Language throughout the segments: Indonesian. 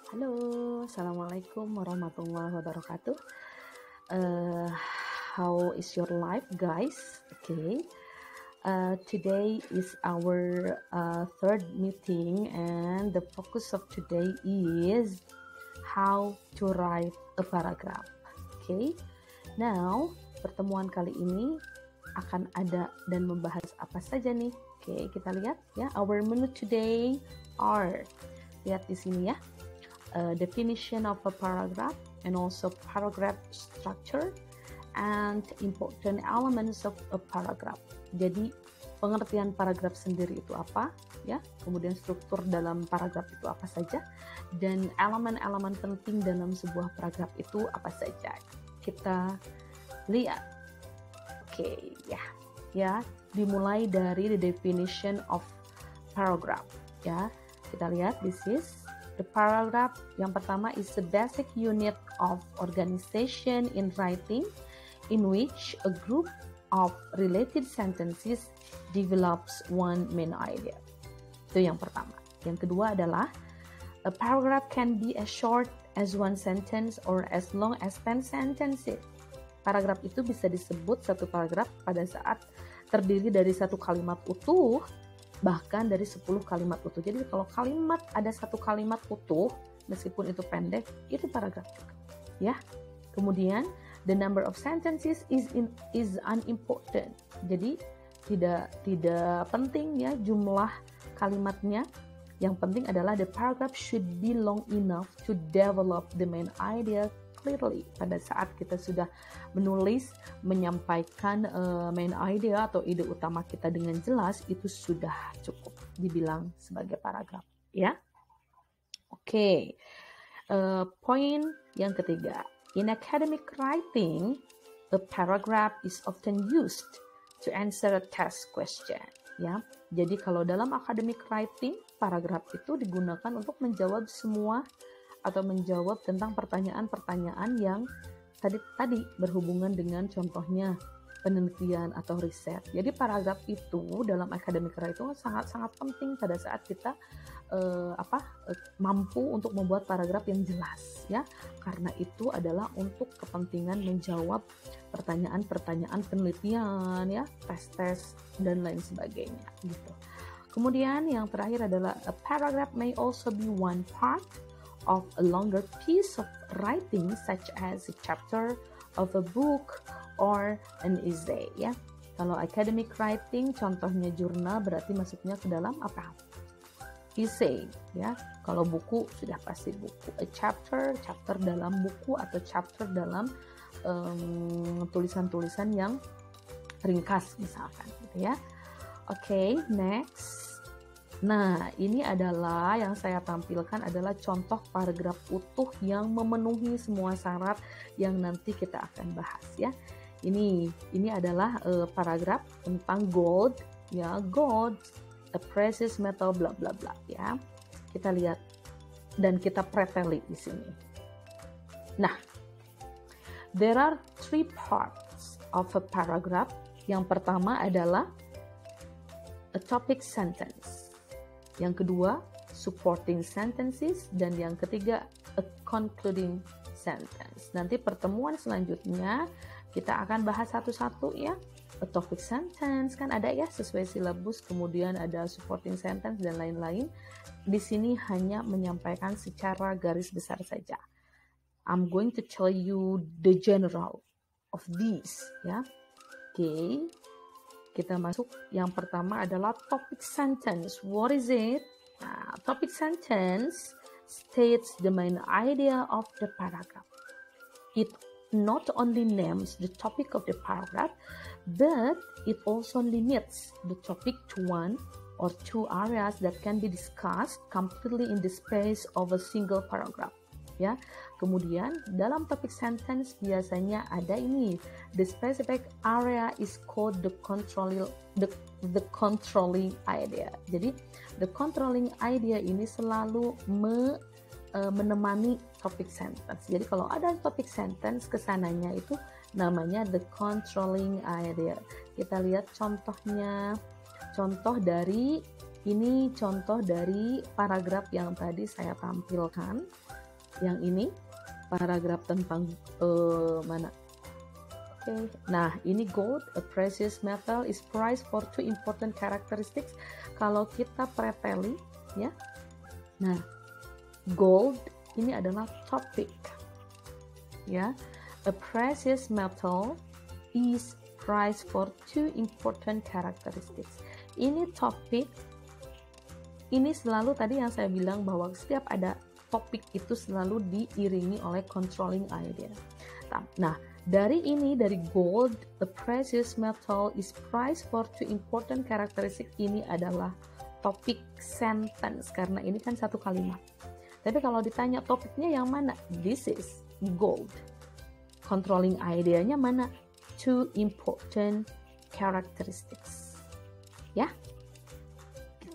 Halo, Assalamualaikum warahmatullahi wabarakatuh. How is your life, guys? Okay. Today is our third meeting, and the focus of today is how to write a paragraph. Okay. Now, pertemuan kali ini akan ada dan membahas apa saja nih? Oke, kita lihat ya. Our menu today are, lihat di sini ya. Definition of a paragraph and also paragraph structure and important elements of a paragraph. Jadi pengertian paragraf sendiri itu apa ya, kemudian struktur dalam paragraf itu apa saja, dan elemen-elemen penting dalam sebuah paragraf itu apa saja. Kita lihat. Oke, ya dimulai dari the definition of paragraph ya. Kita lihat, this is the paragraph. Yang pertama is the basic unit of organization in writing in which a group of related sentences develops one main idea. Itu yang pertama. Yang kedua adalah a paragraph can be as short as one sentence or as long as 10 sentences. Paragraf itu bisa disebut satu paragraf pada saat terdiri dari satu kalimat utuh, bahkan dari 10 kalimat utuh. Jadi kalau kalimat ada satu kalimat utuh, meskipun itu pendek, itu paragraf juga. Ya. Kemudian the number of sentences is unimportant. Jadi tidak penting ya jumlah kalimatnya. Yang penting adalah the paragraph should be long enough to develop the main idea clearly. Pada saat kita sudah menulis, menyampaikan main idea atau ide utama kita dengan jelas, itu sudah cukup dibilang sebagai paragraf ya. Oke. Poin yang ketiga, in academic writing a paragraph is often used to answer a test question ya. Jadi kalau dalam academic writing, paragraf itu digunakan untuk menjawab semua atau menjawab tentang pertanyaan-pertanyaan yang tadi berhubungan dengan contohnya penelitian atau riset. Jadi paragraf itu dalam academic writing sangat-sangat penting pada saat kita mampu untuk membuat paragraf yang jelas ya, karena itu adalah untuk kepentingan menjawab pertanyaan-pertanyaan penelitian ya, tes-tes dan lain sebagainya gitu. Kemudian yang terakhir adalah a paragraph may also be one part of a longer piece of writing such as a chapter of a book or an essay ya. Kalau academic writing contohnya jurnal, berarti masuknya ke dalam apa? Essay ya. Kalau buku sudah pasti buku. A chapter dalam buku atau chapter dalam tulisan-tulisan yang ringkas misalkan gitu ya. Oke, next. Nah, ini adalah yang saya tampilkan adalah contoh paragraf utuh yang memenuhi semua syarat yang nanti kita akan bahas ya. Ini adalah paragraf tentang gold ya, gold, a precious metal bla bla bla ya. Kita lihat dan kita preteli di sini. Nah, there are 3 parts of a paragraph. Yang pertama adalah a topic sentence. Yang kedua, supporting sentences, dan yang ketiga, a concluding sentence. Nanti pertemuan selanjutnya kita akan bahas satu-satu ya. A topic sentence kan ada ya sesuai silabus, kemudian ada supporting sentence dan lain-lain. Di sini hanya menyampaikan secara garis besar saja. I'm going to tell you the general of these ya. Oke. Kita masuk, yang pertama adalah topic sentence. What is it? Nah, topic sentence states the main idea of the paragraph. It not only names the topic of the paragraph, but it also limits the topic to one or two areas that can be discussed completely in the space of a single paragraph. Ya, kemudian dalam topic sentence biasanya ada ini, the specific area is called the controlling idea. Jadi the controlling idea ini selalu menemani topic sentence. Jadi kalau ada topic sentence, kesananya itu namanya the controlling idea. Kita lihat contohnya, contoh dari Ini contoh dari paragraf yang tadi saya tampilkan. Yang ini paragraf tentang mana? Oke. Nah, ini gold, a precious metal, is prized for two important characteristics. Kalau kita preteli, ya. Nah, gold ini adalah topik, ya. A precious metal is prized for two important characteristics. Ini topik. Ini selalu tadi yang saya bilang bahwa setiap ada topik itu selalu diiringi oleh controlling idea. Nah, dari gold, a precious metal is prized for two important characteristics, ini adalah topik sentence karena ini kan satu kalimat. Tapi kalau ditanya topiknya yang mana? This is gold. Controlling idea-nya mana? Two important characteristics. Ya.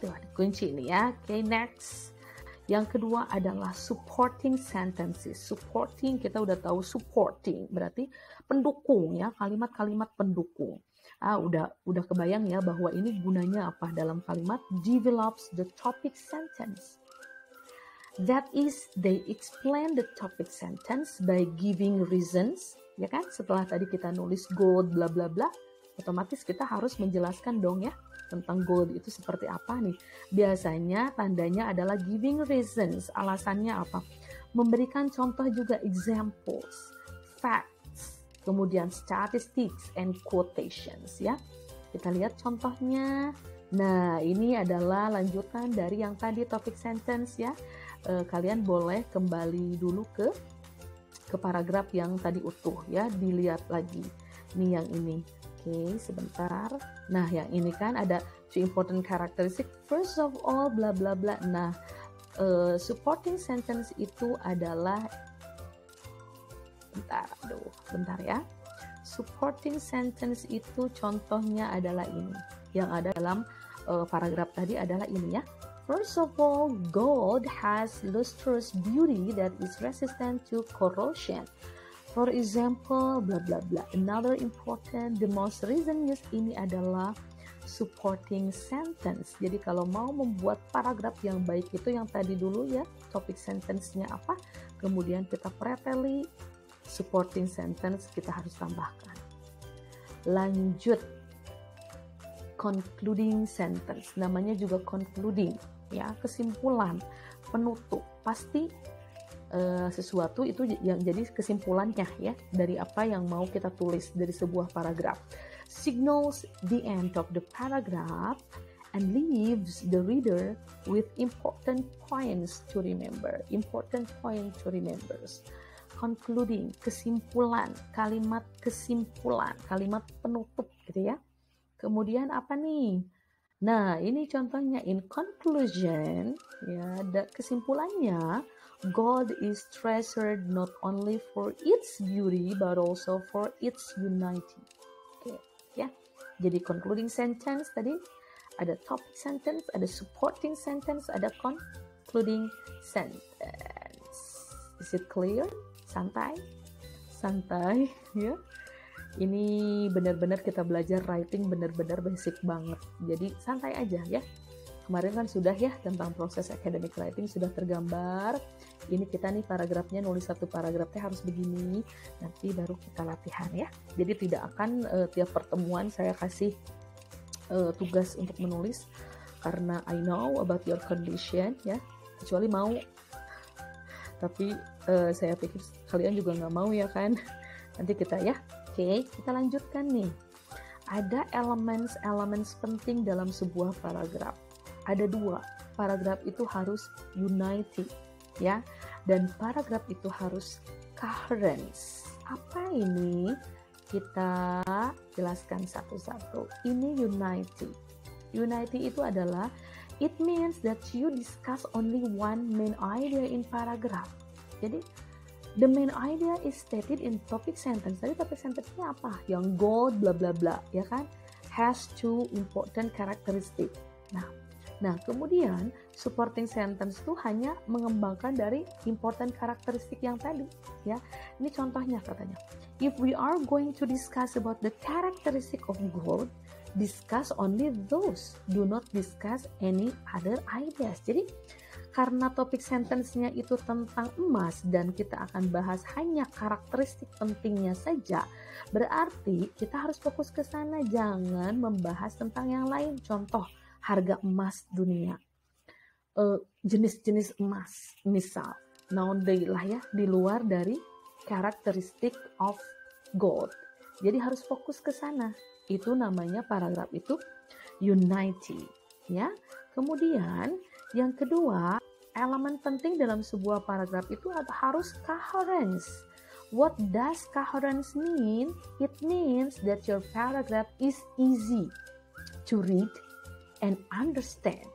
Ada kunci ini ya. Oke, next. Yang kedua adalah supporting sentences. Supporting, kita udah tahu supporting berarti pendukung ya, kalimat-kalimat pendukung. Udah kebayang ya bahwa ini gunanya apa dalam kalimat? Develops the topic sentence. That is, they explain the topic sentence by giving reasons, ya kan? Setelah tadi kita nulis gold bla bla bla, otomatis kita harus menjelaskan dong ya tentang gold itu seperti apa nih. Biasanya tandanya adalah giving reasons. Alasannya apa? Memberikan contoh juga, examples, facts, kemudian statistics and quotations ya. Kita lihat contohnya. Nah, ini adalah lanjutan dari yang tadi topic sentence ya. Kalian boleh kembali dulu ke paragraf yang tadi utuh ya, dilihat lagi. Ini yang ini. Oke, sebentar. Nah, yang ini kan ada two important characteristic. First of all, bla bla bla. Nah, supporting sentence itu adalah bentar ya. Supporting sentence itu contohnya adalah ini. Yang ada dalam paragraf tadi adalah ini ya. First of all, gold has lustrous beauty that is resistant to corrosion. For example, bla bla bla. Another important, the most recent use ini adalah supporting sentence. Jadi kalau mau membuat paragraf yang baik itu yang tadi dulu ya, topic sentence-nya apa, kemudian kita preteli supporting sentence kita harus tambahkan. Lanjut, concluding sentence. Namanya juga concluding ya, kesimpulan, penutup. Pasti sesuatu itu yang jadi kesimpulannya ya dari apa yang mau kita tulis dari sebuah paragraf. Signals the end of the paragraph and leaves the reader with important points to remember. Important point to remember. Concluding, kesimpulan, kalimat kesimpulan, kalimat penutup gitu ya. Kemudian apa nih? Nah, ini contohnya in conclusion ya, kesimpulannya, gold is treasured not only for its beauty but also for its unity. Oke, ya. Jadi concluding sentence tadi ada topic sentence, ada supporting sentence, ada concluding sentence. Is it clear? Santai ya. Ini benar-benar kita belajar writing benar-benar basic banget. Jadi santai aja ya. Kemarin kan sudah ya tentang proses academic writing sudah tergambar. Ini kita nih paragrafnya, nulis satu paragrafnya harus begini. Nanti baru kita latihan ya. Jadi tidak akan tiap pertemuan saya kasih tugas untuk menulis. Karena I know about your condition ya. Kecuali mau. Tapi saya pikir kalian juga nggak mau ya kan. Nanti kita ya. Oke, kita lanjutkan nih. Ada elemen penting dalam sebuah paragraf. Ada dua. Paragraf itu harus unity, ya. Dan paragraf itu harus coherence. Apa ini? Kita jelaskan satu-satu. Ini unity. Unity itu adalah it means that you discuss only one main idea in paragraph. Jadi the main idea is stated in topic sentence. Tadi topic sentence-nya apa? Yang gold bla bla bla, ya kan? Has two important characteristic. Nah, kemudian supporting sentence itu hanya mengembangkan dari important karakteristik yang tadi, ya. Ini contohnya katanya. If we are going to discuss about the characteristic of gold, discuss only those, do not discuss any other ideas. Jadi karena topik sentence-nya itu tentang emas dan kita akan bahas hanya karakteristik pentingnya saja, berarti kita harus fokus ke sana, jangan membahas tentang yang lain. Contoh, harga emas dunia, jenis-jenis emas, misal nowadays lah ya, di luar dari karakteristik of gold. Jadi harus fokus ke sana. Itu namanya paragraf itu unity, ya. Kemudian yang kedua, elemen penting dalam sebuah paragraf itu harus coherence. What does coherence mean? It means that your paragraph is easy to read and understand.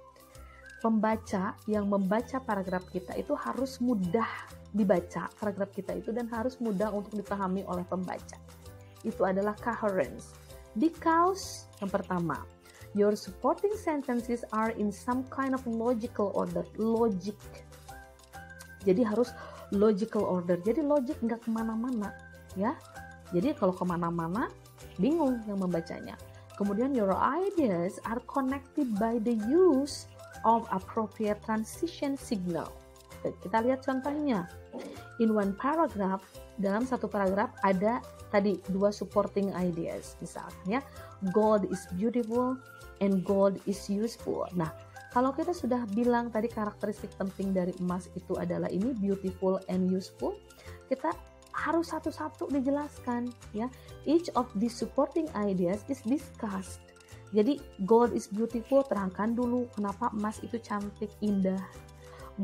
Pembaca yang membaca paragraf kita itu harus mudah dibaca paragraf kita itu dan harus mudah untuk dipahami oleh pembaca. Itu adalah coherence. Because yang pertama, your supporting sentences are in some kind of logical order. Logic. Jadi harus logical order. Jadi logic nggak kemana-mana, ya. Jadi kalau kemana-mana, bingung yang membacanya. Kemudian your ideas are connected by the use of appropriate transition signal. Kita lihat contohnya. In one paragraph, dalam satu paragraf ada tadi 2 supporting ideas. Misalnya, gold is beautiful and gold is useful. Nah, kalau kita sudah bilang tadi karakteristik penting dari emas itu adalah ini, beautiful and useful, kita harus satu-satu dijelaskan, ya. Each of these supporting ideas is discussed. Jadi gold is beautiful, terangkan dulu kenapa emas itu cantik, indah.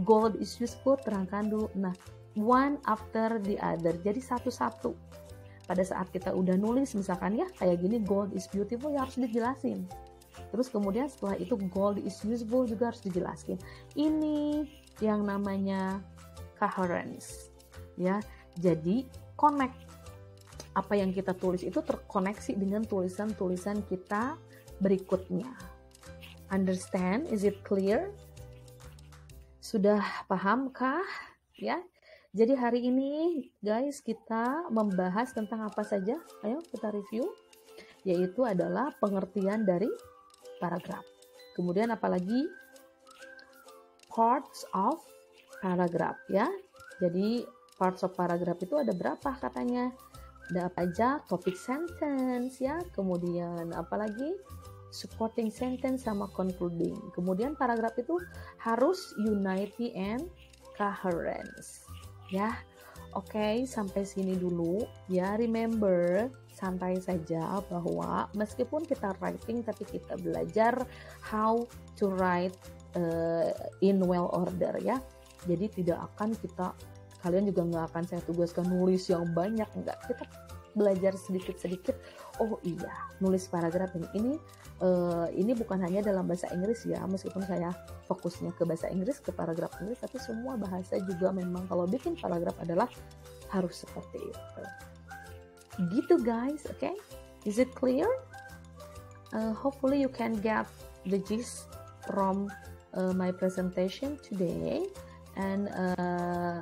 Gold is useful, terangkan dulu. Nah, one after the other. Jadi satu-satu. Pada saat kita udah nulis misalkan ya kayak gini, gold is beautiful, ya harus dijelasin. Terus kemudian setelah itu gold is useful juga harus dijelasin. Ini yang namanya coherence, ya. Jadi connect, apa yang kita tulis itu terkoneksi dengan tulisan-tulisan kita berikutnya. Understand? Is it clear? Sudah pahamkah? Ya. Jadi hari ini guys kita membahas tentang apa saja? Ayo kita review. Yaitu adalah pengertian dari paragraf. Kemudian apalagi parts of paragraph, ya. Jadi parts of paragraph itu ada berapa katanya? Ada apa aja? Topic sentence, ya. Kemudian apalagi supporting sentence sama concluding. Kemudian paragraf itu harus unity and coherence, ya. Oke, sampai sini dulu ya. Remember, santai saja bahwa meskipun kita writing tapi kita belajar how to write in well order, ya. Jadi tidak akan kalian juga nggak akan saya tugaskan nulis yang banyak, enggak. Kita belajar sedikit-sedikit. Oh iya, nulis paragraf ini bukan hanya dalam bahasa Inggris ya, meskipun saya fokusnya ke bahasa Inggris, ke paragraf Inggris, tapi semua bahasa juga memang kalau bikin paragraf adalah harus seperti itu. Gitu guys, okay? Is it clear? Hopefully you can get the gist from my presentation today. And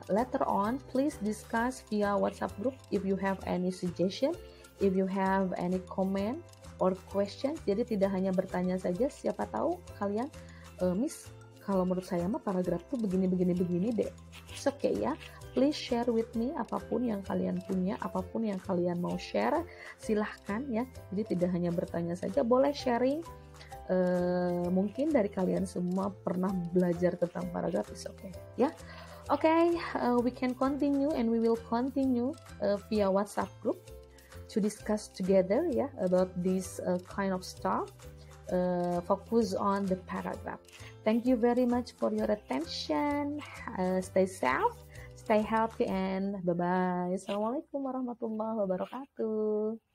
later on, please discuss via WhatsApp group if you have any suggestion, if you have any comment or question. Jadi tidak hanya bertanya saja, siapa tahu kalian, Miss, kalau menurut saya mah paragraf tuh begini deh. It's okay ya. Please share with me apapun yang kalian punya, apapun yang kalian mau share, silahkan ya. Jadi tidak hanya bertanya saja, boleh sharing. Mungkin dari kalian semua pernah belajar tentang paragraf, is okay ya. Okay, we can continue and we will continue via WhatsApp group to discuss together ya about this kind of stuff. Focus on the paragraph. Thank you very much for your attention. Stay safe, stay healthy, and bye bye. Assalamualaikum warahmatullahi wabarakatuh.